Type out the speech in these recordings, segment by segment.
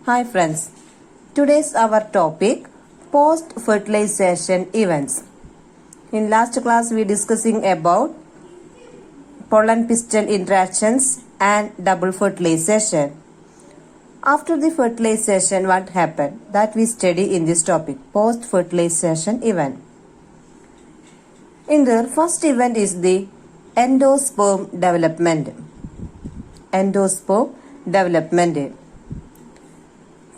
Hi friends, today's our topic post-fertilization events. In last class we discussing about pollen pistil interactions and double fertilization. After the fertilization what happened? That we study in this topic post-fertilization event. In the first event is the endosperm development. Endosperm development.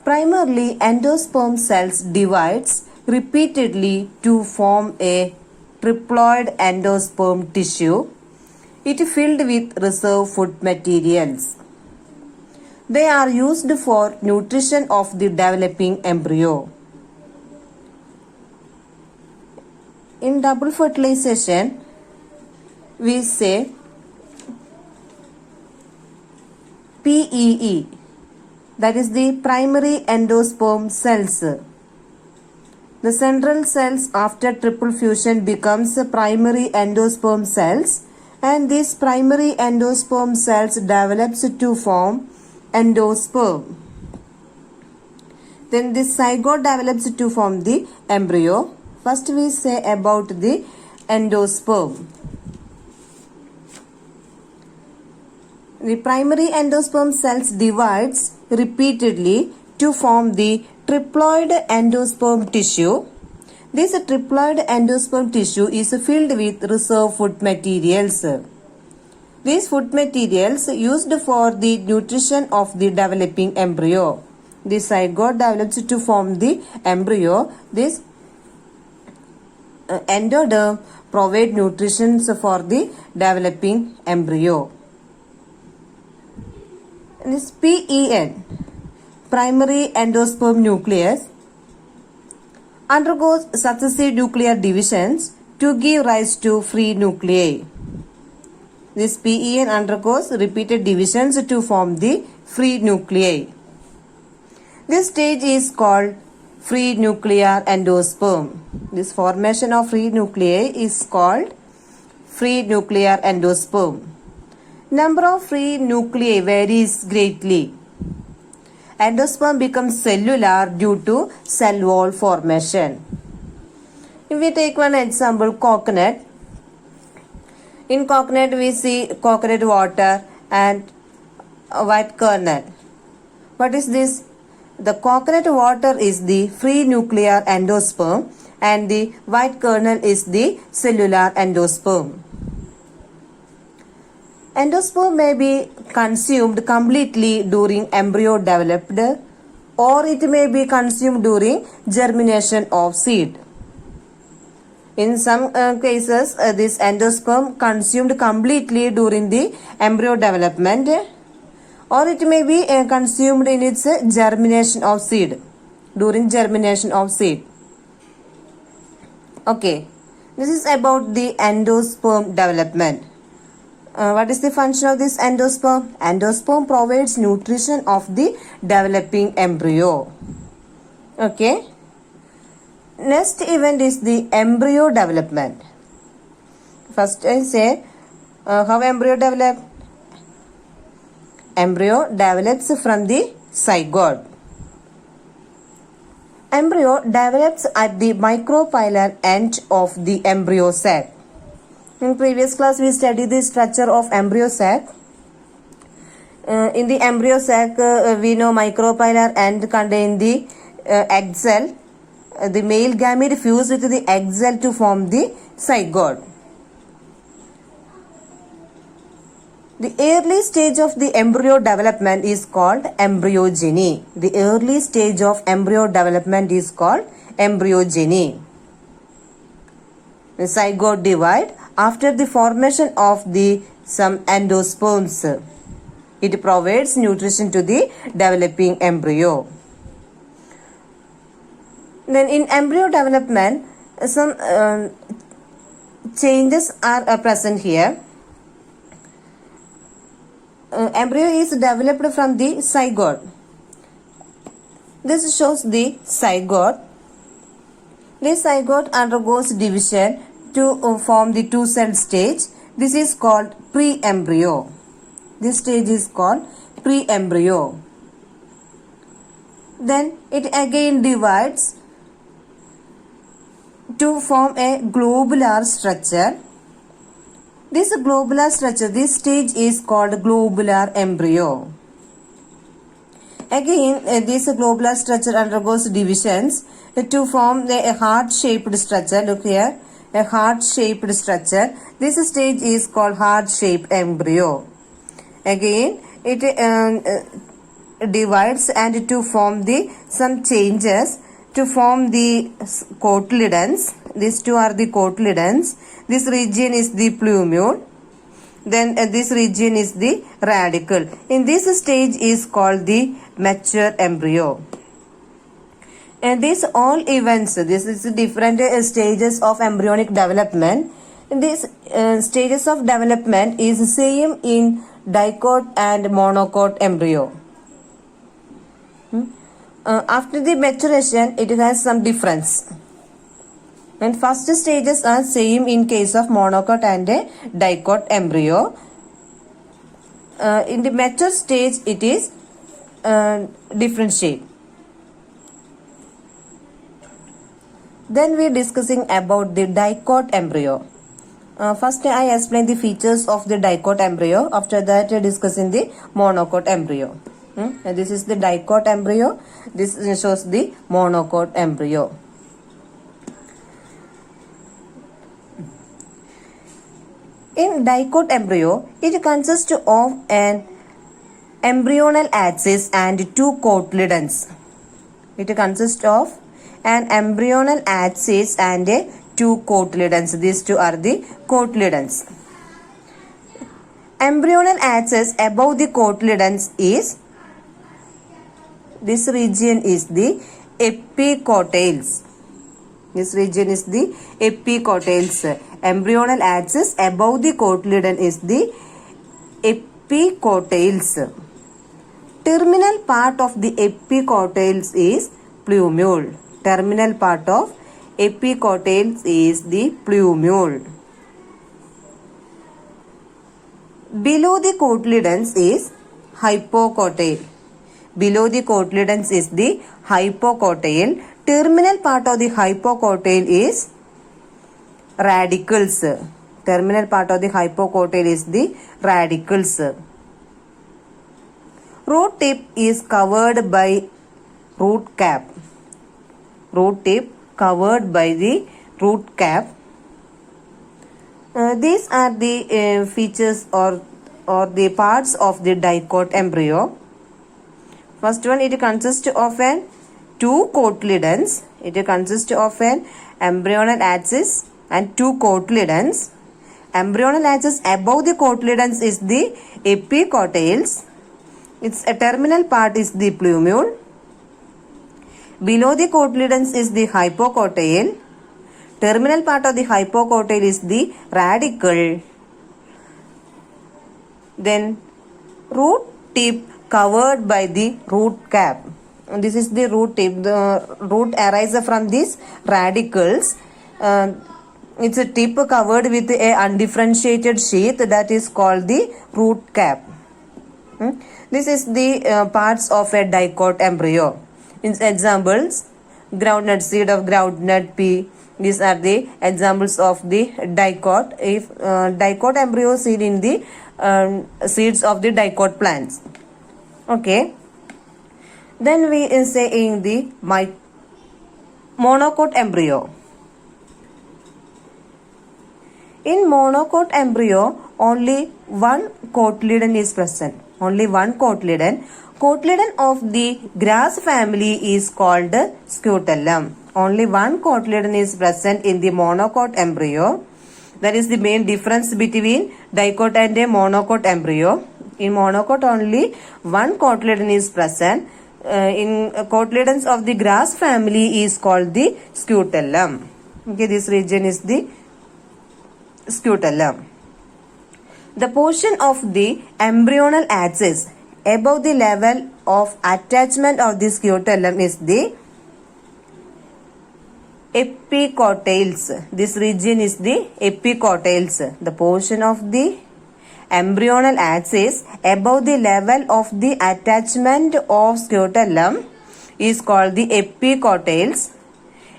Primarily, endosperm cells divides repeatedly to form a triploid endosperm tissue. It is filled with reserve food materials. They are used for nutrition of the developing embryo. In double fertilization, we say PEE. That is the primary endosperm cells. The central cells after triple fusion becomes primary endosperm cells, and these primary endosperm cells develops to form endosperm. Then this zygote develops to form the embryo. First we say about the endosperm. The primary endosperm cells divides repeatedly to form the triploid endosperm tissue. This triploid endosperm tissue is filled with reserve food materials. These food materials used for the nutrition of the developing embryo. The zygote develops to form the embryo. This endoderm provide nutrition for the developing embryo. This PEN, primary endosperm nucleus, undergoes successive nuclear divisions to give rise to free nuclei. This PEN undergoes repeated divisions to form the free nuclei. This stage is called free nuclear endosperm. This formation of free nuclei is called free nuclear endosperm. Number of free nuclei varies greatly. Endosperm becomes cellular due to cell wall formation. If we take one example, coconut. In coconut we see coconut water and a white kernel. What is this? The coconut water is the free nuclear endosperm and the white kernel is the cellular endosperm. Endosperm may be consumed completely during embryo developed, or it may be consumed during germination of seed. In some cases, this endosperm consumed completely during the embryo development, or it may be consumed in its germination of seed, during germination of seed. Okay, this is about the endosperm development. What is the function of this endosperm? Endosperm provides nutrition of the developing embryo. Okay. Next event is the embryo development. First I say how embryo develop. Embryo develops from the zygote. Embryo develops at the micropylar end of the embryo sac. In previous class we studied the structure of embryo sac. In the embryo sac we know micropylar end contain the egg cell. The male gamete fuse with the egg cell to form the zygote. The early stage of the embryo development is called embryogeny. The early stage of embryo development is called embryogeny. The zygote divide after the formation of the some endosperms. It provides nutrition to the developing embryo. Then in embryo development, some changes are present here. Embryo is developed from the zygote. This shows the zygote. This zygote undergoes division to form the two-cell stage. This is called pre-embryo. This stage is called pre-embryo. Then it again divides to form a globular structure. This globular structure, this stage is called globular embryo. Again, this globular structure undergoes divisions to form a heart-shaped structure. Look here, a heart-shaped structure. This stage is called heart-shaped embryo. Again, it divides and to form some changes to form the cotyledons. These two are the cotyledons. This region is the plumule. Then this region is the radicle. In this stage is called the mature embryo. And these all events, this is different stages of embryonic development. These stages of development is same in dicot and monocot embryo. After the maturation, it has some difference. And first stages are same in case of monocot and dicot embryo. In the mature stage, it is differentiate. Then we are discussing about the dicot embryo. First, I explain the features of the dicot embryo. After that, discussing the monocot embryo. And this is the dicot embryo. This shows the monocot embryo. In dicot embryo, it consists of an embryonal axis and two cotyledons. It consists of an embryonal axis and two cotyledons. These two are the cotyledons. Embryonal axis above the cotyledons is, this region is the epicotyls. This region is the epicotyls. Embryonal axis above the cotyledon is the epicotyls. Terminal part of the epicotyls is plumule. Terminal part of epicotyls is the plumule. Below the cotyledons is hypocotyl. Below the cotyledons is the hypocotyl. Terminal part of the hypocotyl is radicals. Terminal part of the hypocotyl is the radicals. Root tip is covered by root cap. Root tip covered by the root cap. These are the features or the parts of the dicot embryo. First one, it consists of an two cotyledons. It consists of an embryonal axis and two cotyledons. Embryonal axis above the cotyledons is the epicotyls. Its a terminal part is the plumule. Below the cotyledons is the hypocotyl. Terminal part of the hypocotyl is the radicle. Then root tip covered by the root cap. And this is the root tip. The root arises from these radicals. It's a tip covered with a undifferentiated sheath that is called the root cap. This is the parts of a dicot embryo. In examples, groundnut seed of groundnut pea. These are the examples of the dicot. If dicot embryo seen in the seeds of the dicot plants. Okay. Then we say in the monocot embryo. In monocot embryo, only one cotyledon is present. Only one cotyledon. Cotyledon of the grass family is called scutellum. Only one cotyledon is present in the monocot embryo. That is the main difference between dicot and a monocot embryo. In monocot, only one cotyledon is present. In cotyledons of the grass family is called the scutellum. Okay, this region is the scutellum. The portion of the embryonal axis above the level of attachment of the scutellum is the epicotyls. This region is the epicotyls. The portion of the embryonal axis above the level of the attachment of scutellum is called the epicotyls.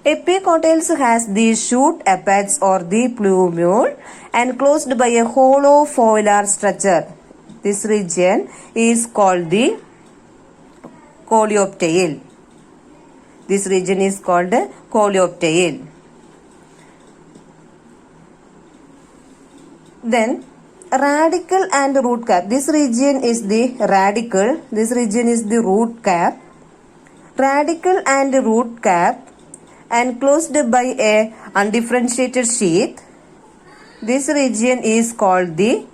Epicotyls has the shoot apex or the plumule enclosed by a hollow foliar structure. This region is called the coleoptile. This region is called coleoptile. Then radicle and root cap. This region is the radicle. This region is the root cap. Radicle and root cap enclosed by a undifferentiated sheath. This region is called the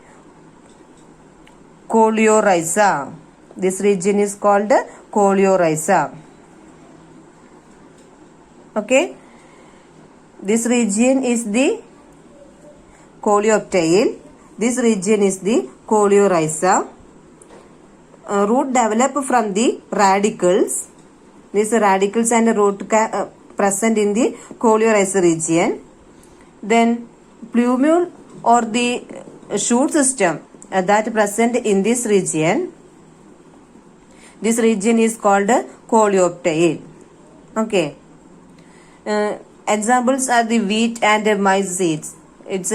coleorhiza. This region is called coleorhiza. Okay. This region is the coleoptile. This region is the coleorhiza. Root develop from the radicles. These radicles and root present in the coleorhiza region. Then plumule or the shoot system that present in this region. This region is called coleoptile. Okay. Examples are the wheat and maize seeds. These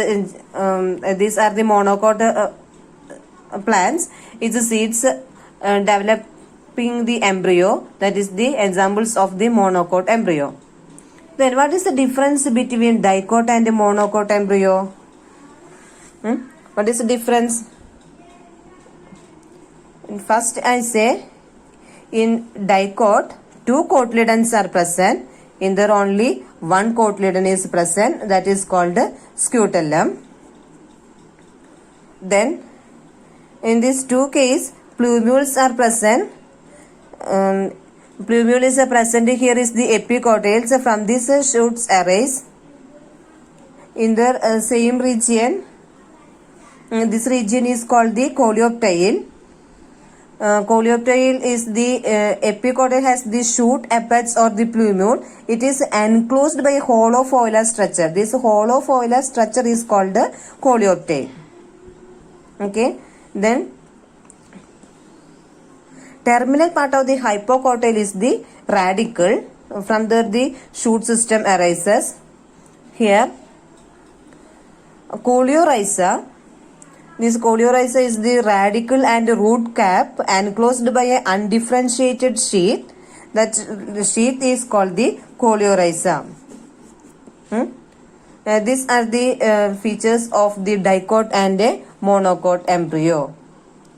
are the monocot plants. Its seeds developing the embryo. That is the examples of the monocot embryo. Then what is the difference between dicot and monocot embryo? What is the difference? First I say in dicot 2 cotyledons are present. In there only one cotyledon is present, that is called scutellum. Then in these two cases plumules are present. Plumule is present here is the epicotyls. From this shoots arise in the same region. This region is called the coleoptile. Coleoptile is the epicotyl has the shoot apex or the plumule. It is enclosed by a hollow foliar structure. This hollow foliar structure is called the coleoptile. Okay. Then terminal part of the hypocotyl is the radicle. From there the shoot system arises. Here coleorhiza. This coleorhiza is the radicle and root cap enclosed by an undifferentiated sheath. That sheath is called the coleorhiza. These are the features of the dicot and a monocot embryo.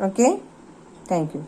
Okay. Thank you.